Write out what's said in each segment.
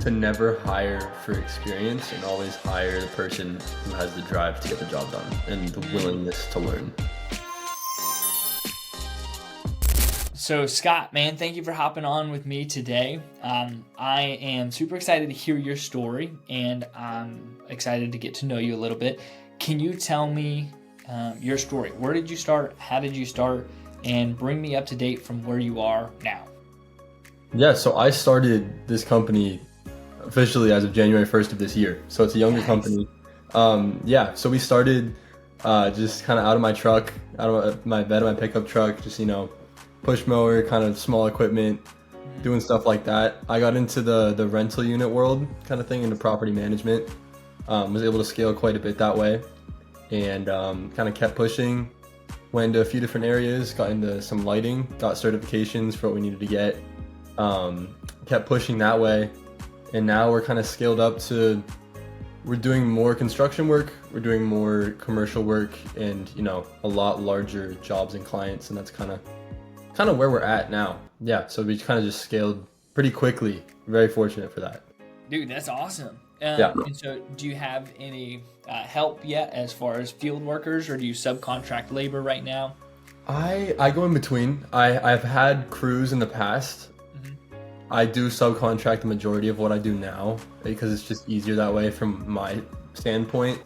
to never hire for experience and always hire the person who has the drive to get the job done and the willingness to learn. So Scott, man, thank you for hopping on with me today. I am super excited to hear your story, and I'm excited to get to know you a little bit. Can you tell me your story? Where did you start? How did you start? And bring me up to date from where you are now. Yeah, so I started this company officially as of January 1st of this year. So it's a younger company. So we started just kind of out of my truck, out of my bed of my pickup truck, just, push mower, kind of small equipment, doing stuff like that. I got into the rental unit world kind of thing, into property management. Was able to scale quite a bit that way, and kind of kept pushing. Went into a few different areas, got into some lighting, got certifications for what we needed to get. Kept pushing that way, and now we're kind of scaled up to, we're doing more construction work, we're doing more commercial work, and a lot larger jobs and clients, and that's kind of where we're at now. Yeah, so we kind of just scaled pretty quickly. Very fortunate for that. Dude, that's awesome. Yeah. And so do you have any help yet as far as field workers, or do you subcontract labor right now? I go in between. I've had crews in the past. I do subcontract the majority of what I do now because it's just easier that way from my standpoint.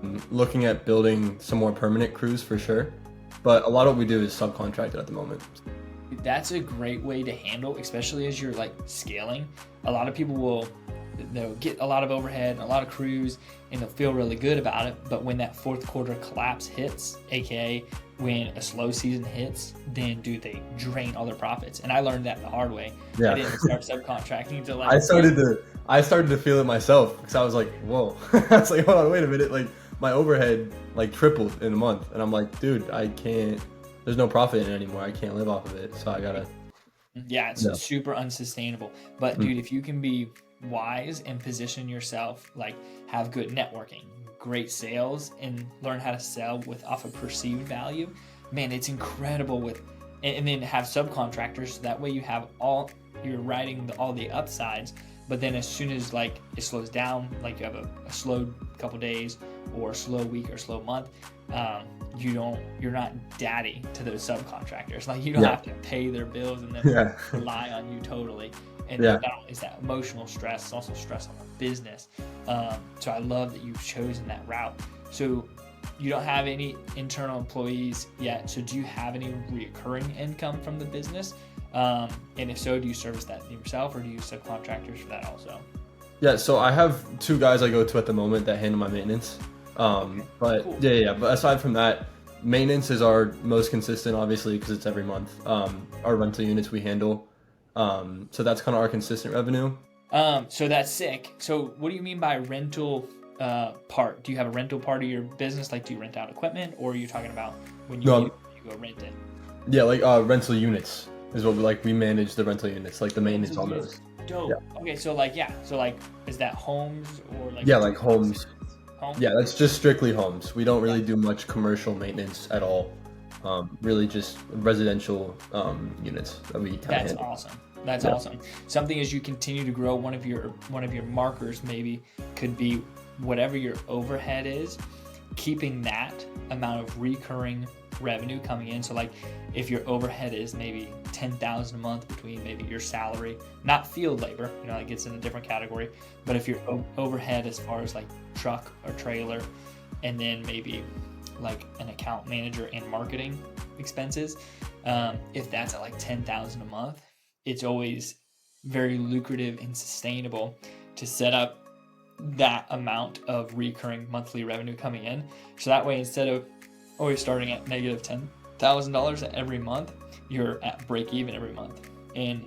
I'm looking at building some more permanent crews for sure, but a lot of what we do is subcontracted at the moment. That's a great way to handle, especially as you're scaling. A lot of people they'll get a lot of overhead and a lot of crews, and they'll feel really good about it. But when that fourth quarter collapse hits, aka when a slow season hits, then they drain all their profits. And I learned that the hard way. Yeah. I didn't start subcontracting until I started to feel it myself, because I was like, whoa. I was like, hold on, wait a minute. My overhead tripled in a month, and I'm like, dude, I can't. There's no profit in it anymore. I can't live off of it, so I gotta. Yeah, it's super unsustainable. But dude, if you can be wise and position yourself, have good networking, great sales, and learn how to sell off of perceived value, man, it's incredible. And then have subcontractors, so that way you're riding all the upsides. But then as soon as it slows down, you have a slow couple days or a slow week or slow month, you're not daddy to those subcontractors. You don't have to pay their bills and then rely on you totally. And not only is that emotional stress, it's also stress on the business. So I love that you've chosen that route. So you don't have any internal employees yet. So do you have any recurring income from the business? And if so, do you service that yourself, or do you use subcontractors for that also? Yeah, so I have 2 guys I go to at the moment that handle my maintenance. But cool. But aside from that, maintenance is our most consistent, obviously, because it's every month. Our rental units we handle. So that's kind of our consistent revenue. So that's sick. So what do you mean by rental part? Do you have a rental part of your business? Do you rent out equipment, or are you talking about when you go rent it? Yeah, rental units is what we manage the rental units, the maintenance on those. Dope. Yeah. Okay, so is that homes or homes? Homes? Yeah, that's just strictly homes. We don't really do much commercial maintenance at all. Really just residential units that we kind of handle. Awesome. That's awesome. Something as you continue to grow, one of your markers maybe could be whatever your overhead is, keeping that amount of recurring revenue coming in. So if your overhead is maybe $10,000 a month between maybe your salary, not field labor, it gets in a different category, but if your overhead as far as truck or trailer, and then maybe an account manager and marketing expenses, if that's at $10,000 a month, it's always very lucrative and sustainable to set up that amount of recurring monthly revenue coming in. So that way, instead of always starting at negative $10,000 every month, you're at break even every month. And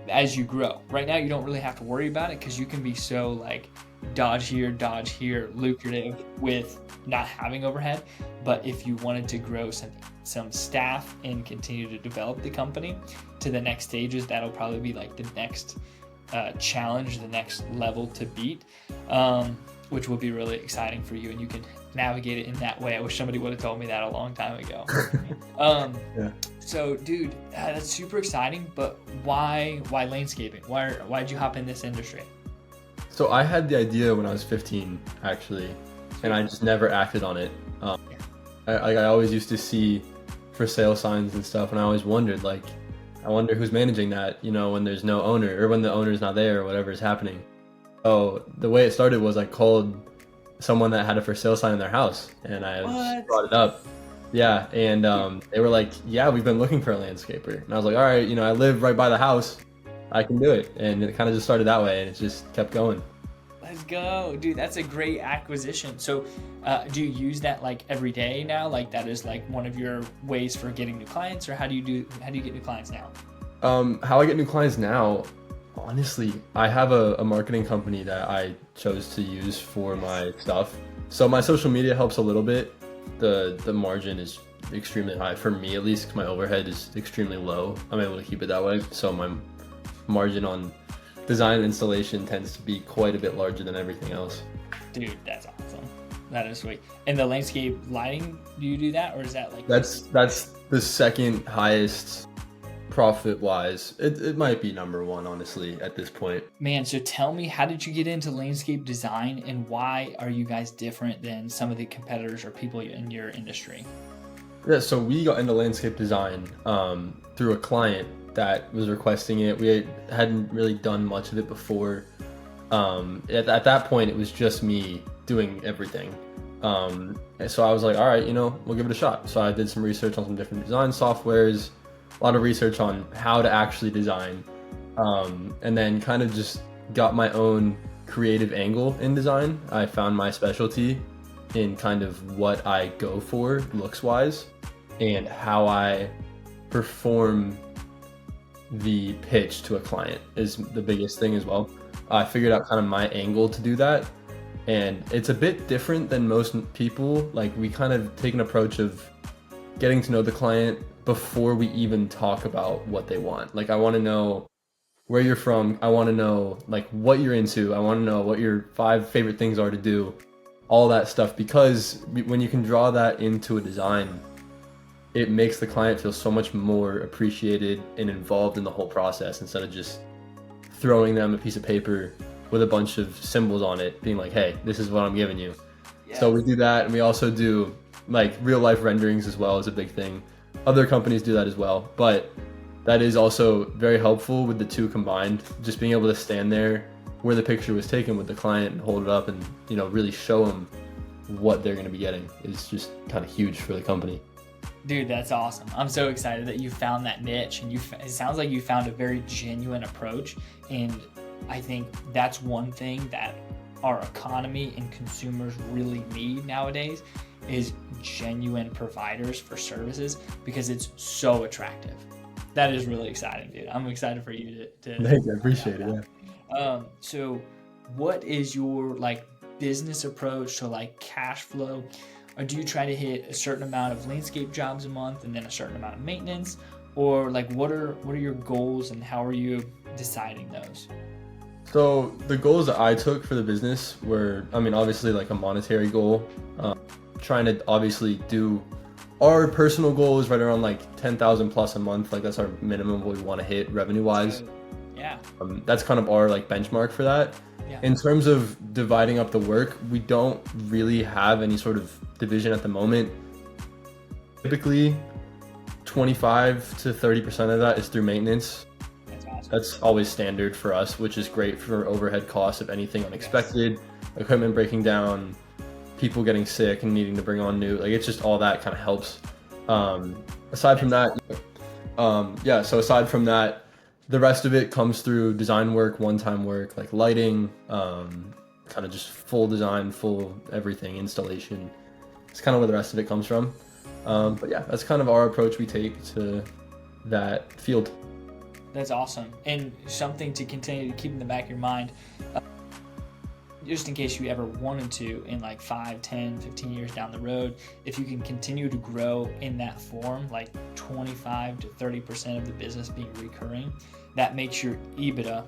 as you grow, right now you don't really have to worry about it because you can be so dodge here, lucrative with not having overhead. But if you wanted to grow some staff and continue to develop the company to the next stages, that'll probably be the next challenge, the next level to beat, which will be really exciting for you, and you can navigate it in that way. I wish somebody would have told me that a long time ago. So, dude, that's super exciting. But why landscaping? Why'd you hop in this industry? So I had the idea when I was 15, actually, and I just never acted on it. I always used to see for sale signs and stuff, and I always wondered, like, I wonder who's managing that, when there's no owner or when the owner's not there or whatever is happening. So the way it started was I called someone that had a for sale sign in their house, and I just brought it up. Yeah, and they were like, "Yeah, we've been looking for a landscaper," and I was like, "All right, I live right by the house, I can do it," and it kind of just started that way, and it just kept going. Let's go, dude. That's a great acquisition. So, do you use that like every day now? Like that is like one of your ways for getting new clients, or how do you get new clients now? How I get new clients now, honestly, I have a marketing company that I chose to use for my stuff. So my social media helps a little bit. The margin is extremely high for me, at least, 'cause my overhead is extremely low. I'm able to keep it that way. So my margin on design and installation tends to be quite a bit larger than everything else. Dude, that's awesome. That is sweet. And the landscape lighting, do you do that, or is that like That's the second highest profit wise. It might be number one, honestly, at this point. Man, so tell me, how did you get into landscape design, and why are you guys different than some of the competitors or people in your industry? Yeah, so we got into landscape design through a client that was requesting it. We hadn't really done much of it before. At that point, it was just me doing everything. And so I was like, all right, we'll give it a shot. So I did some research on some different design softwares, a lot of research on how to actually design, and then kind of just got my own creative angle in design. I found my specialty in kind of what I go for looks wise and how I perform the pitch to a client is the biggest thing as well. I figured out kind of my angle to do that, and it's a bit different than most people. Like, we kind of take an approach of getting to know the client before we even talk about what they want. Like, I want to know where you're from. I want to know like what you're into. I want to know what your 5 favorite things are to do, all that stuff, because when you can draw that into a design, it makes the client feel so much more appreciated and involved in the whole process, instead of just throwing them a piece of paper with a bunch of symbols on it being like, hey, this is what I'm giving you. Yeah. So we do that, and we also do like real life renderings as well, is a big thing. Other companies do that as well, but that is also very helpful with the two combined. Just being able to stand there where the picture was taken with the client and hold it up and really show them what they're going to be getting is just kind of huge for the company. Dude, that's awesome. I'm so excited that you found that niche, and it sounds like you found a very genuine approach. And I think that's one thing that our economy and consumers really need nowadays is genuine providers for services, because it's so attractive. That is really exciting, dude. I'm excited for you to Thank you, I appreciate it. Yeah. So what is your like business approach to like cash flow? Or do you try to hit a certain amount of landscape jobs a month and then a certain amount of maintenance? Or like what are your goals, and how are you deciding those? So the goals that I took for the business were, obviously like a monetary goal. Trying to obviously do our personal goal is right around like 10,000 plus a month. Like, that's our minimum what we want to hit revenue wise. Yeah. That's kind of our like benchmark for that. Yeah. In terms of dividing up the work, we don't really have any sort of division at the moment. Typically 25 to 30% of that is through maintenance. That's awesome. That's always standard for us, which is great for overhead costs if anything unexpected, equipment breaking down, people getting sick and needing to bring on new, like, it's just all that kind of helps. Aside from that, aside from that, the rest of it comes through design work, one-time work, like lighting, kind of just full design, full everything, installation. It's kind of where the rest of it comes from. But yeah, that's kind of our approach we take to that field. That's awesome. And something to continue to keep in the back of your mind, just in case you ever wanted to, in like 5, 10, 15 years down the road, if you can continue to grow in that form, like 25 to 30% of the business being recurring, that makes your EBITDA,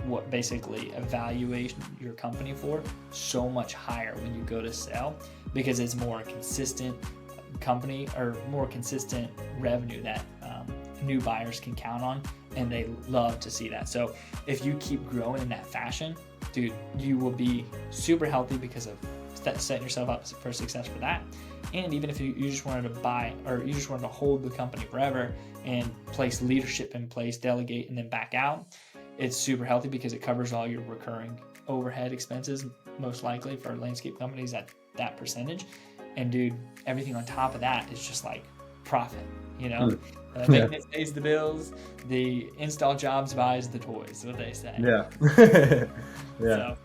what basically evaluation your company for, so much higher when you go to sell, because it's more consistent. company or more consistent revenue that new buyers can count on, and they love to see that. So if you keep growing in that fashion, dude, you will be super healthy because of setting yourself up for success for that. And even if you just wanted to buy, or you just wanted to hold the company forever and place leadership in place, delegate, and then back out, it's super healthy because it covers all your recurring overhead expenses, most likely for landscape companies at that percentage. And dude, everything on top of that is just like profit, you know? Maintenance pays the bills, the install jobs buys the toys, what they say. Yeah. So,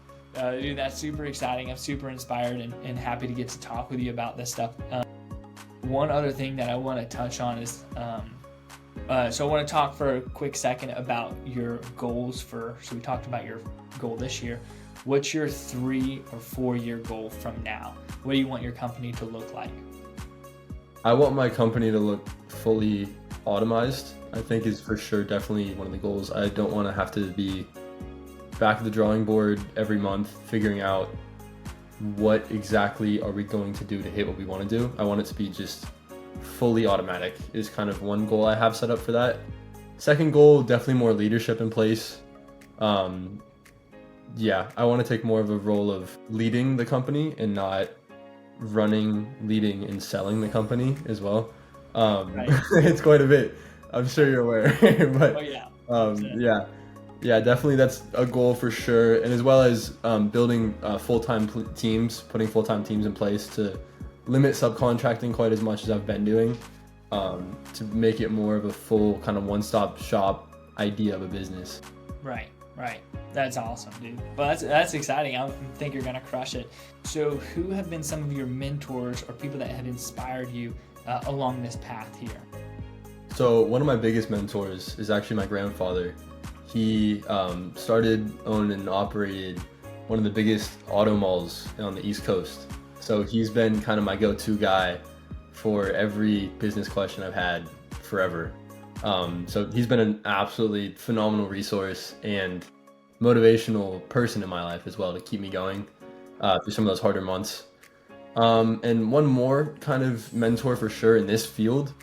dude, that's super exciting. I'm super inspired and happy to get to talk with you about this stuff. One other thing that I want to touch on is, so I want to talk for a quick second about your goals so we talked about your goal this year. What's your 3 or 4 year goal from now? What do you want your company to look like? I want my company to look fully automized, I think is for sure definitely one of the goals. I don't want to have to be back at the drawing board every month figuring out what exactly are we going to do to hit what we want to do. I want it to be just fully automatic is kind of one goal I have set up for that. Second goal, definitely more leadership in place. Yeah, I want to take more of a role of leading the company and not running, leading, and selling the company as well. Right. It's quite a bit. I'm sure you're aware, but Oh yeah. yeah, definitely that's a goal for sure. And as well as building full-time teams, putting full-time teams in place to limit subcontracting quite as much as I've been doing, to make it more of a full kind of one-stop shop idea of a business. Right. That's awesome, dude. But that's exciting. I think you're gonna crush it. So who have been some of your mentors or people that have inspired you along this path here? So one of my biggest mentors is actually my grandfather. He started, owned, and operated one of the biggest auto malls on the East Coast. So he's been kind of my go-to guy for every business question I've had forever. So he's been an absolutely phenomenal resource and motivational person in my life as well to keep me going through some of those harder months. And one more kind of mentor for sure in this field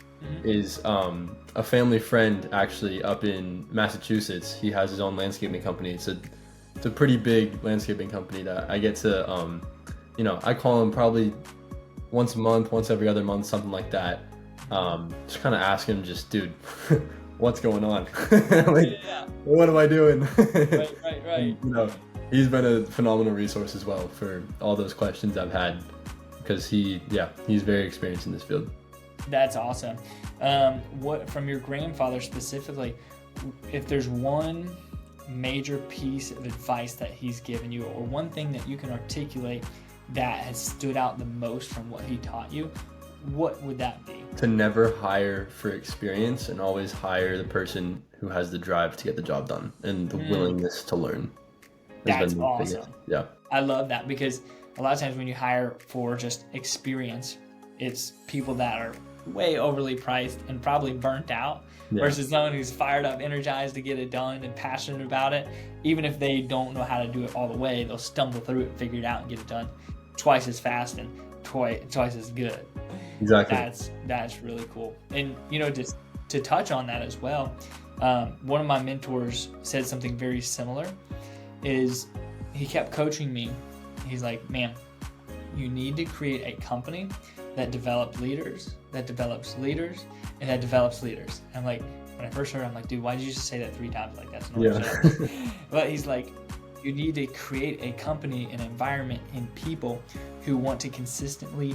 is a family friend actually up in Massachusetts. He has his own landscaping company. It's a pretty big landscaping company that I get to, I call him probably once a month, once every other month, something like that. Just kind of ask him, just, dude, what's going on? What am I doing? Right. And, he's been a phenomenal resource as well for all those questions I've had because he's very experienced in this field. That's awesome. What from your grandfather specifically, if there's one major piece of advice that he's given you, or one thing that you can articulate that has stood out the most from what he taught you, what would that be? To never hire for experience and always hire the person who has the drive to get the job done and the willingness to learn. That's awesome. Yeah. I love that because a lot of times when you hire for just experience, it's people that are way overly priced and probably burnt out versus someone who's fired up, energized to get it done and passionate about it. Even if they don't know how to do it all the way, they'll stumble through it, figure it out, and get it done twice as fast and twice as good. Exactly. That's really cool. And just to touch on that as well, one of my mentors said something very similar. Is he kept coaching me. He's like, man, you need to create a company that develops leaders, and that develops leaders. I'm like, when I first heard it, I'm like, dude, why did you just say that 3 times? Like, that's not But he's like, you need to create a company, an environment, and people who want to consistently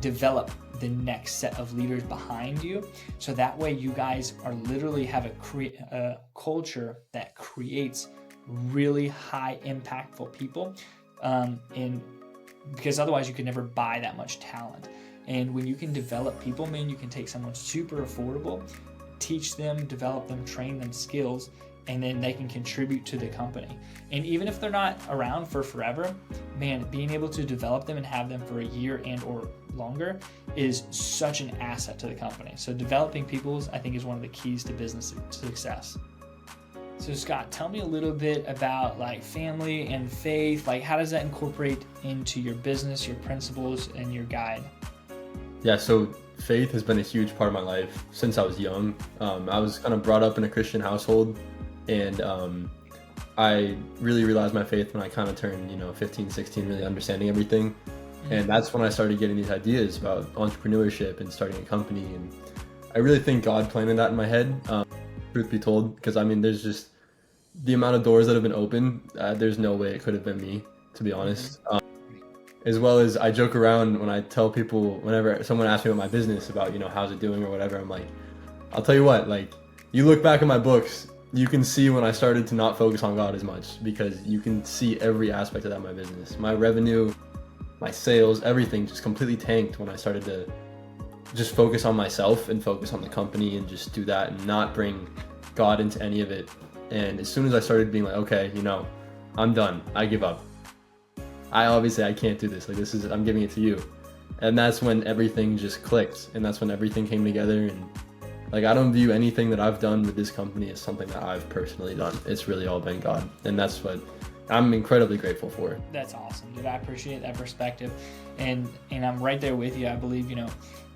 develop the next set of leaders behind you. So that way you guys are literally have a culture that creates really high impactful people. And because otherwise you could never buy that much talent. And when you can develop people, man, you can take someone super affordable, teach them, develop them, train them skills, and then they can contribute to the company. And even if they're not around for forever, man, being able to develop them and have them for a year and or longer is such an asset to the company. So developing people, I think, is one of the keys to business success. So Scott, tell me a little bit about like family and faith. Like, how does that incorporate into your business, your principles, and your guide? Yeah, so faith has been a huge part of my life since I was young. I was kind of brought up in a Christian household, and I really realized my faith when I kind of turned, 15, 16, really understanding everything. And that's when I started getting these ideas about entrepreneurship and starting a company. And I really think God planted that in my head, truth be told, because I mean, there's just the amount of doors that have been open. There's no way it could have been me, to be honest. As well as I joke around when I tell people, whenever someone asks me about my business, about, how's it doing or whatever, I'm like, I'll tell you what, like, you look back at my books, you can see when I started to not focus on God as much, because you can see every aspect of that in my business. My revenue, my sales, everything just completely tanked when I started to just focus on myself and focus on the company and just do that and not bring God into any of it. And as soon as I started being like, okay, I'm done, I give up. I can't do this. Like, I'm giving it to you. And that's when everything just clicked, and that's when everything came together. And like, I don't view anything that I've done with this company as something that I've personally done. It's really all been God. And that's what I'm incredibly grateful for. That's awesome, dude. I appreciate that perspective. And I'm right there with you. I believe,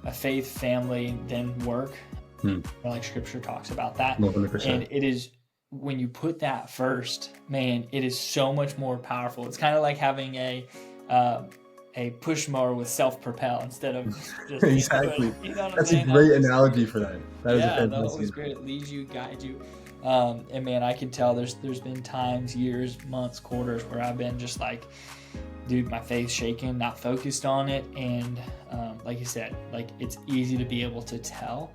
a faith, family, then work, like scripture talks about that. 100%. And it is, when you put that first, man, it is so much more powerful. It's kind of like having a push mower with self-propel instead of just exactly. That's a saying? great analogy for that. That is a fantastic. The Holy Spirit leads you, guides you. And man, I can tell there's been times, years, months, quarters where I've been just like, dude, my faith's shaking, not focused on it. And like you said, like, it's easy to be able to tell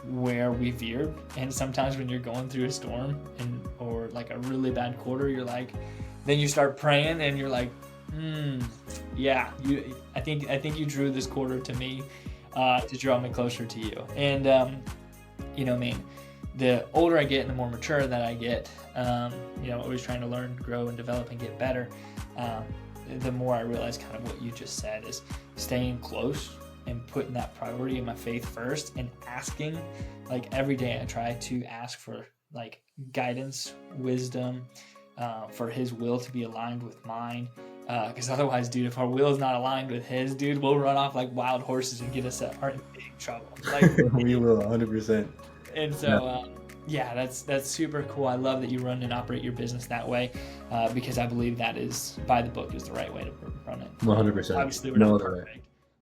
where we veered. And sometimes when you're going through a storm or like a really bad quarter, you're like, then you start praying and you're like, yeah, I think you drew this quarter to me to draw me closer to you. And man, the older I get and the more mature that I get, always trying to learn, grow, and develop and get better, the more I realize kind of what you just said is staying close and putting that priority of my faith first, and asking, like, every day I try to ask for like guidance, wisdom, for his will to be aligned with mine. Because otherwise, dude, if our will is not aligned with his, dude, we'll run off like wild horses and get us in big trouble. Like, we will, 100%. And so, that's super cool. I love that you run and operate your business that way, because I believe that is, by the book, is the right way to run it. 100%. Obviously, we're not perfect.